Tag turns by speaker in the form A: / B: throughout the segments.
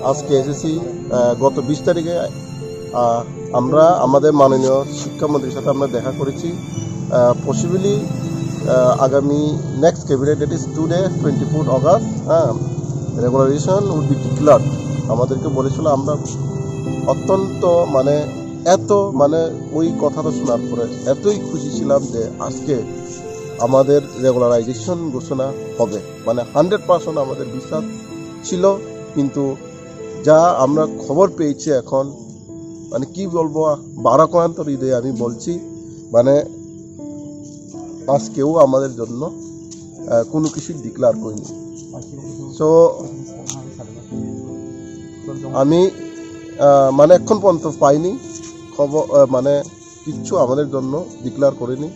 A: আজকে এসেছি গত 20 তারিখে আমরা আমাদের মাননীয় শিক্ষামন্ত্রীর সাথে আমরা দেখা করেছি। পসিবলি আগামী next cabinet, date is today 24 August, regularisation would be declared. আমাদেরকে বলেছিল, আমরা অত্যন্ত ওই কথাটা শোনার পরে এতই খুশি ছিলাম যে আজকে আমাদের রেগুলারাইজেশন ঘোষণা হবে, 100% আমাদের বিশ্বাস ছিল। কিন্তু যা আমরা খবর পেয়েছি এখন, কি বলবো, বারাক্রান্ত হৃদয়ে আমি বলছি, আজকেও আমাদের জন্য কোনো কিছু ডিক্লার করিনি। সো আমি এখন পর্যন্ত পাইনি খবর, কিচ্ছু আমাদের জন্য ডিক্লার করিনি।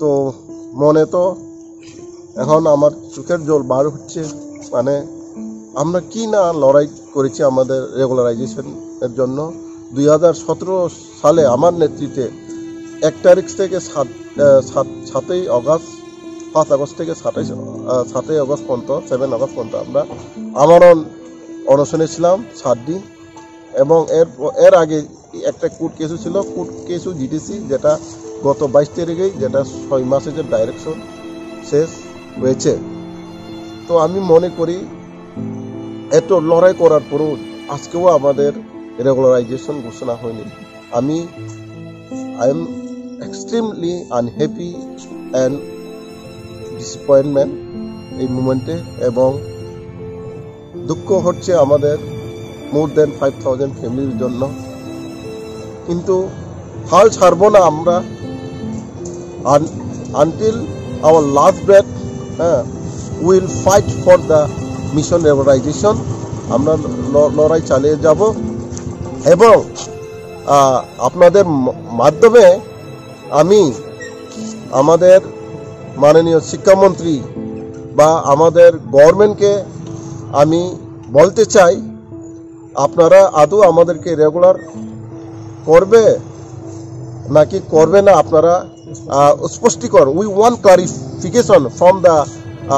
A: তো মনে তো এখন আমার চোখের জল বার হচ্ছে, আমরা কি না লড়াই করেছি আমাদের রেগুলারাইজেশনের জন্য। 2017 সালে আমার নেতৃত্বে 1 তারিখ থেকে 7ই আগস্ট, 5 আগস্ট থেকে 7ই আগস্ট পর্যন্ত, 7 আগস্ট পর্যন্ত আমরা আমরণ অনশনে ছিলাম 7 দিন। এবং এর আগে একটা কোর্ট কেসও ছিল, কোর্ট কেসও জিতেছি, যেটা গত 22 তারিখেই, যেটা 6 মাসের যে ডাইরেকশন শেষ হয়েছে। তো আমি মনে করি এত লড়াই করার পরও আজকেও আমাদের রেগুলারাইজেশন ঘোষণা হয়নি। I am extremely unhappy and disappointment এই মুমেন্টে, এবং দুঃখ হচ্ছে আমাদের মোর দেন 5000 ফ্যামিলির জন্য। কিন্তু হাল ছাড়ব না আমরা, until our last breath will fight for the mission regularisation. আমরা লড়াই চালিয়ে যাব, এবং আপনাদের মাধ্যমে আমি আমাদের মাননীয় শিক্ষামন্ত্রী বা আমাদের গভর্নমেন্টকে আমি বলতে চাই, আপনারা আদৌ আমাদেরকে রেগুলার করবে নাকি করবে না, আপনারা স্পষ্টীকরণ, we want clarification from the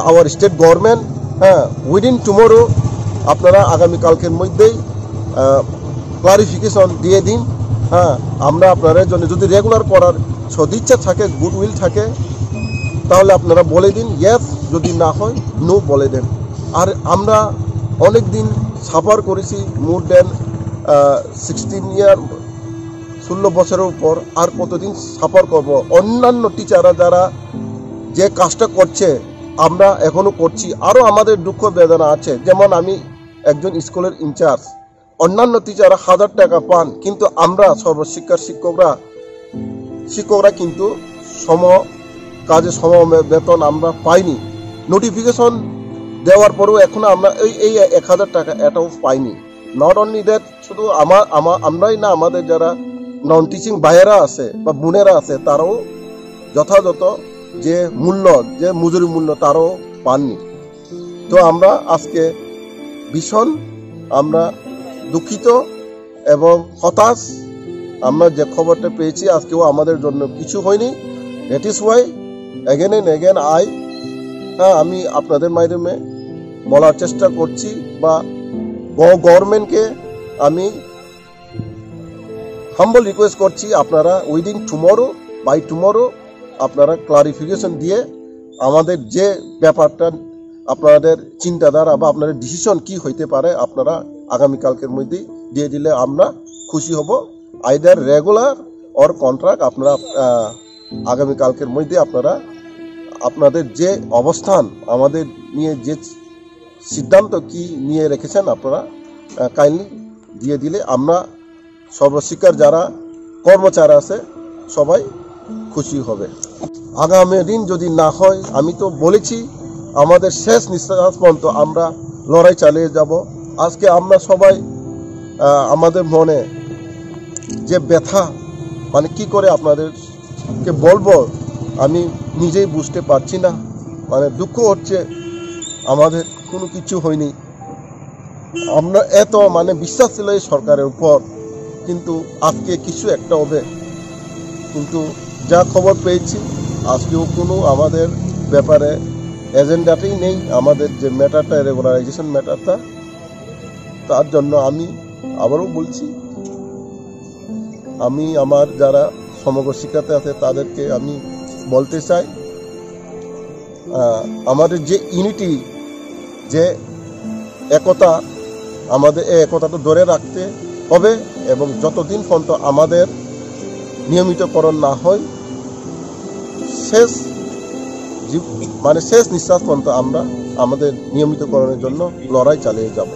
A: our state government. Within tomorrow আপনারা আগামীকালকের মধ্যেই ক্লারিফিকেশন দিয়ে দিন। আমরা আপনাদের জন্য যদি রেগুলার করার সদিচ্ছা থাকে, গুডউইল থাকে, তাহলে আপনারা বলে দিন ইয়েস, যদি না হয় নো বলে দেন। আর আমরা অনেক দিন সাফার করেছি, মোর দেন 16 ইয়ার, 16 বছরের উপর, আর কতদিন সাফার করব। অন্যান্য টিচাররা যারা যে কাজটা করছে আমরা এখনো করছি, আরও আমাদের দুঃখ বেদনা আছে। যেমন আমি একজন স্কুলের ইনচার্জ, অন্যান্য টিচাররা 1000 টাকা পান, কিন্তু আমরা সর্বশিক্ষার শিক্ষকরা কিন্তু কাজে সম বেতন আমরা পাইনি। নোটিফিকেশন দেওয়ার পরেও এখনো আমরা এই 1000 টাকা এটাও পাইনি। নট অনলি দ্যাট, শুধু আমরাই না, আমাদের যারা নন টিচিং ভাইয়েরা আছে বা বোনেরা আছে, তারাও যথাযথ যে মজুরি মূল্য তারাও পাননি। তো আমরা আজকে ভীষণ আমরা দুঃখিত এবং হতাশ। আমরা যে খবরটা পেয়েছি, আজকেও আমাদের জন্য কিছু হয়নি। That is Y again and again আমি আপনাদের মাধ্যমে বলার চেষ্টা করছি, বা গভর্নমেন্টকে আমি হাম্বল রিকোয়েস্ট করছি, আপনারা উইদিন বাই টুমোরো আপনারা ক্লারিফিকেশন দিয়ে আমাদের যে ব্যাপারটা, আপনাদের চিন্তাধারা বা আপনাদের ডিসিশন কি হইতে পারে, আপনারা আগামীকালকের মধ্যেই দিয়ে দিলে আমরা খুশি হব। আইদার রেগুলার অর কন্ট্রাক্ট, আপনারা আগামীকালকের মধ্যে আপনারা আপনাদের যে অবস্থান, আমাদের নিয়ে যে সিদ্ধান্ত কি নিয়ে রেখেছেন, আপনারা কাইন্ডলি দিয়ে দিলে আমরা সর্বশিক্ষার যারা কর্মচারী আছে সবাই খুশি হবে। আগামী দিন যদি না হয়, আমি তো বলেছি আমাদের শেষ নিঃশ্বাস পর্যন্ত আমরা লড়াই চালিয়ে যাব। আজকে আমরা সবাই আমাদের মনে যে ব্যথা, কি করে আপনাদেরকে বলবো, আমি নিজেই বুঝতে পারছি না। দুঃখ হচ্ছে আমাদের কোনো কিছু হয়নি। আমরা এত বিশ্বাস ছিল এই সরকারের উপর, কিন্তু আজকে কিছু একটা হবে। কিন্তু যা খবর পেয়েছি, আজকেও কোনো আমাদের ব্যাপারে এজেন্ডাতেই নেই আমাদের যে ম্যাটারটা, রেগুলারাইজেশন ম্যাটারটা। তার জন্য আমি আবারও বলছি, আমি আমার যারা সমগ্র শিক্ষার্থী আছে তাদেরকে আমি বলতে চাই, আমাদের যে ইউনিটি, যে একতা, আমাদের এই একতাটা ধরে রাখতে হবে এবং যতদিন পর্যন্ত আমাদের নিয়মিতকরণ না হয়, শেষ নিঃশ্বাস পর্যন্ত আমরা আমাদের নিয়মিতকরণের জন্য লড়াই চালিয়ে যাব।